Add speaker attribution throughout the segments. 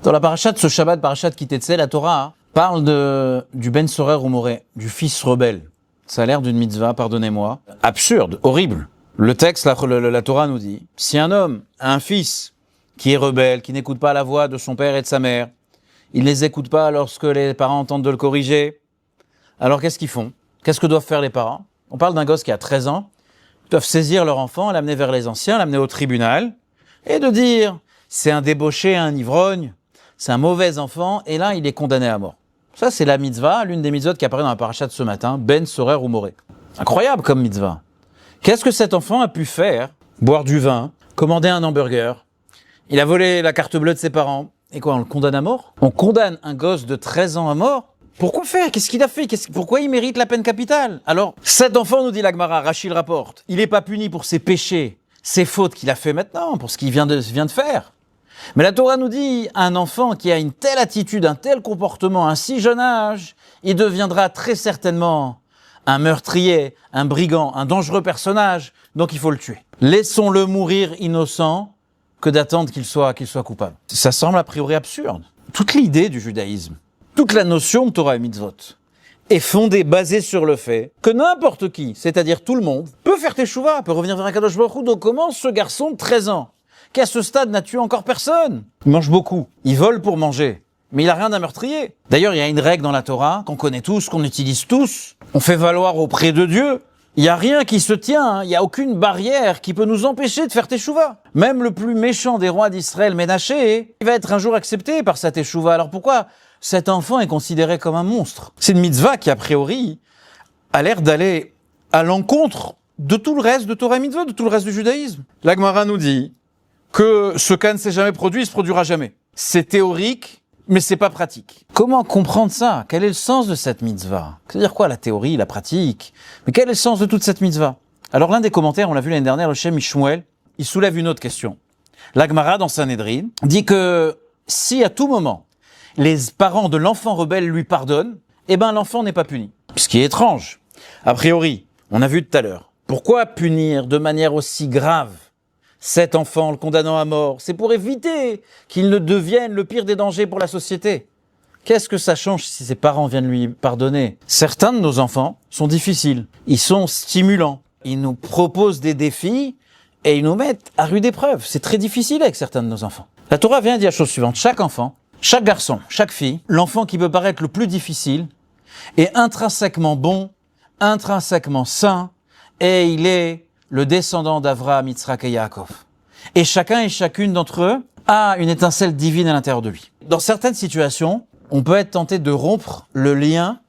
Speaker 1: Dans la parasha de ce Shabbat, parasha de Kitetse, la Torah parle du Ben Sorer ou Moré, du fils rebelle. Ça a l'air d'une mitzvah, pardonnez-moi, absurde, horrible. Le texte, la Torah nous dit, si un homme a un fils qui est rebelle, qui n'écoute pas la voix de son père et de sa mère, il ne les écoute pas lorsque les parents tentent de le corriger, alors qu'est-ce qu'ils font? Qu'est-ce que doivent faire les parents? On parle d'un gosse qui a 13 ans, ils doivent saisir leur enfant, l'amener vers les anciens, l'amener au tribunal, et de dire, c'est un débauché, un ivrogne, c'est un mauvais enfant, et là, il est condamné à mort. Ça, c'est la mitzvah, l'une des mitzvot qui apparaît dans la paracha de ce matin, Ben Sorer ou Moré. Incroyable comme mitzvah. Qu'est-ce que cet enfant a pu faire? Boire du vin, commander un hamburger, il a volé la carte bleue de ses parents, et quoi, on le condamne à mort? On condamne un gosse de 13 ans à mort? Pourquoi faire? Qu'est-ce qu'il a fait? Pourquoi il mérite la peine capitale? Alors, cet enfant, nous dit la Gemara, Rachid rapporte, il n'est pas puni pour ses péchés, ses fautes qu'il a fait maintenant, pour ce qu'il vient de faire. Mais la Torah nous dit, un enfant qui a une telle attitude, un tel comportement, un si jeune âge, il deviendra très certainement un meurtrier, un brigand, un dangereux personnage, donc il faut le tuer. Laissons-le mourir innocent que d'attendre qu'il soit coupable. Ça semble a priori absurde. Toute l'idée du judaïsme, toute la notion de Torah et Mitzvot est fondée, basée sur le fait que n'importe qui, c'est-à-dire tout le monde, peut faire teshuva, peut revenir vers Akadosh Baruch Hu. Donc comment ce garçon de 13 ans, qui à ce stade n'a tué encore personne, il mange beaucoup, il vole pour manger, mais il n'a rien d'un meurtrier. D'ailleurs, il y a une règle dans la Torah qu'on connaît tous, qu'on utilise tous, on fait valoir auprès de Dieu. Il n'y a rien qui se tient, il n'y a aucune barrière qui peut nous empêcher de faire teshuva. Même le plus méchant des rois d'Israël, Ménaché, il va être un jour accepté par sa teshuva. Alors pourquoi cet enfant est considéré comme un monstre? C'est une mitzvah qui, a priori, a l'air d'aller à l'encontre de tout le reste de Torah et Mitzvot, de tout le reste du judaïsme. La Gemara nous dit que ce cas ne s'est jamais produit, il se produira jamais. C'est théorique, mais c'est pas pratique. Comment comprendre ça? Quel est le sens de cette mitzvah? C'est-à-dire quoi, la théorie, la pratique? Mais quel est le sens de toute cette mitzvah? Alors l'un des commentaires, on l'a vu l'année dernière, le Shem Ishmuel, il soulève une autre question. La Gemara, dans Sanhedrin, dit que si à tout moment, les parents de l'enfant rebelle lui pardonnent, eh ben l'enfant n'est pas puni. Ce qui est étrange. A priori, on a vu tout à l'heure. Pourquoi punir de manière aussi grave cet enfant, le condamnant à mort? C'est pour éviter qu'il ne devienne le pire des dangers pour la société. Qu'est-ce que ça change si ses parents viennent lui pardonner? Certains de nos enfants sont difficiles, ils sont stimulants, ils nous proposent des défis et ils nous mettent à rude épreuve. C'est très difficile avec certains de nos enfants. La Torah vient dire la chose suivante, chaque enfant, chaque garçon, chaque fille, l'enfant qui peut paraître le plus difficile est intrinsèquement bon, intrinsèquement sain, et il est le descendant d'Avraham, Yitzhak et Yaakov. Et chacun et chacune d'entre eux a une étincelle divine à l'intérieur de lui. Dans certaines situations, on peut être tenté de rompre le lien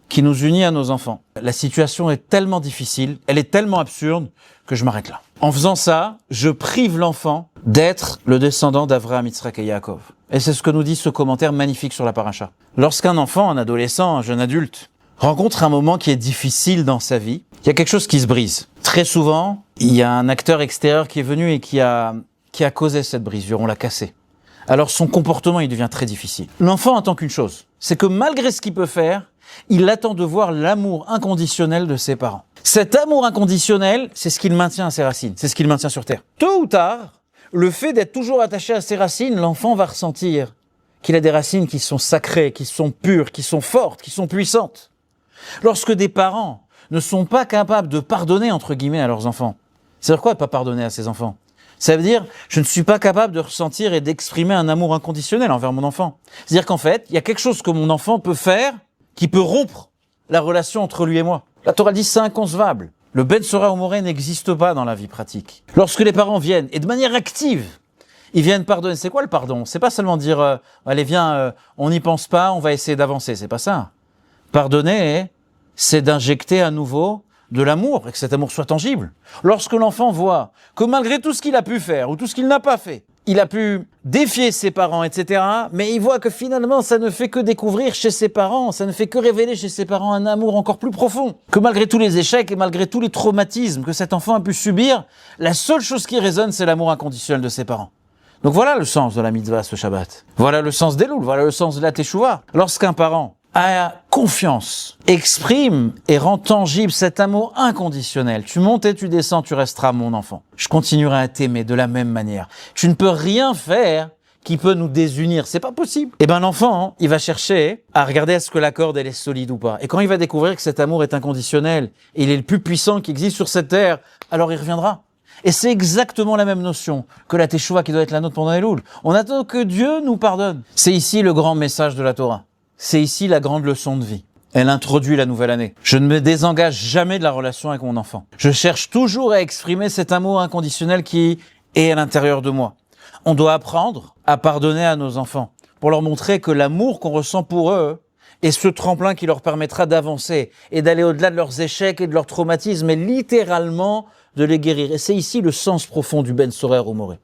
Speaker 1: qui nous unit à nos enfants. La situation est tellement difficile, elle est tellement absurde que je m'arrête là. En faisant ça, je prive l'enfant d'être le descendant d'Avraham, Yitzhak et Yaakov. Et c'est ce que nous dit ce commentaire magnifique sur la paracha. Lorsqu'un enfant, un adolescent, un jeune adulte, rencontre un moment qui est difficile dans sa vie, il y a quelque chose qui se brise. Très souvent, il y a un acteur extérieur qui est venu et qui a causé cette brisure, on l'a cassé. Alors son comportement, il devient très difficile. L'enfant attend qu'une chose, c'est que malgré ce qu'il peut faire, il attend de voir l'amour inconditionnel de ses parents. Cet amour inconditionnel, c'est ce qui le maintient à ses racines, c'est ce qui le maintient sur terre. Tôt ou tard, le fait d'être toujours attaché à ses racines, l'enfant va ressentir qu'il a des racines qui sont sacrées, qui sont pures, qui sont fortes, qui sont puissantes. Lorsque des parents ne sont pas capables de pardonner, entre guillemets, à leurs enfants. C'est-à-dire quoi, pas pardonner à ses enfants? Ça veut dire, je ne suis pas capable de ressentir et d'exprimer un amour inconditionnel envers mon enfant. C'est-à-dire qu'en fait, il y a quelque chose que mon enfant peut faire qui peut rompre la relation entre lui et moi. La Torah dit, c'est inconcevable. Le Ben Sorer ou Moré n'existe pas dans la vie pratique. Lorsque les parents viennent, et de manière active, ils viennent pardonner. C'est quoi le pardon? C'est pas seulement dire, allez viens, on n'y pense pas, on va essayer d'avancer. C'est pas ça. Pardonner, c'est d'injecter à nouveau de l'amour et que cet amour soit tangible. Lorsque l'enfant voit que malgré tout ce qu'il a pu faire ou tout ce qu'il n'a pas fait, il a pu défier ses parents, etc., mais il voit que finalement ça ne fait que découvrir chez ses parents, ça ne fait que révéler chez ses parents un amour encore plus profond. Que malgré tous les échecs et malgré tous les traumatismes que cet enfant a pu subir, la seule chose qui résonne, c'est l'amour inconditionnel de ses parents. Donc voilà le sens de la mitzvah ce Shabbat. Voilà le sens des louls, voilà le sens de la teshuva. Lorsqu'un parent a confiance, exprime et rend tangible cet amour inconditionnel. Tu montes et tu descends, tu resteras mon enfant. Je continuerai à t'aimer de la même manière. Tu ne peux rien faire qui peut nous désunir. C'est pas possible. Et ben l'enfant, il va chercher à regarder est-ce que la corde elle est solide ou pas. Et quand il va découvrir que cet amour est inconditionnel, il est le plus puissant qui existe sur cette terre, alors il reviendra. Et c'est exactement la même notion que la teshuva qui doit être la nôtre pendant Elul. On attend que Dieu nous pardonne. C'est ici le grand message de la Torah. C'est ici la grande leçon de vie. Elle introduit la nouvelle année. Je ne me désengage jamais de la relation avec mon enfant. Je cherche toujours à exprimer cet amour inconditionnel qui est à l'intérieur de moi. On doit apprendre à pardonner à nos enfants pour leur montrer que l'amour qu'on ressent pour eux est ce tremplin qui leur permettra d'avancer et d'aller au-delà de leurs échecs et de leurs traumatismes et littéralement de les guérir. Et c'est ici le sens profond du Ben Sorer ou Moré.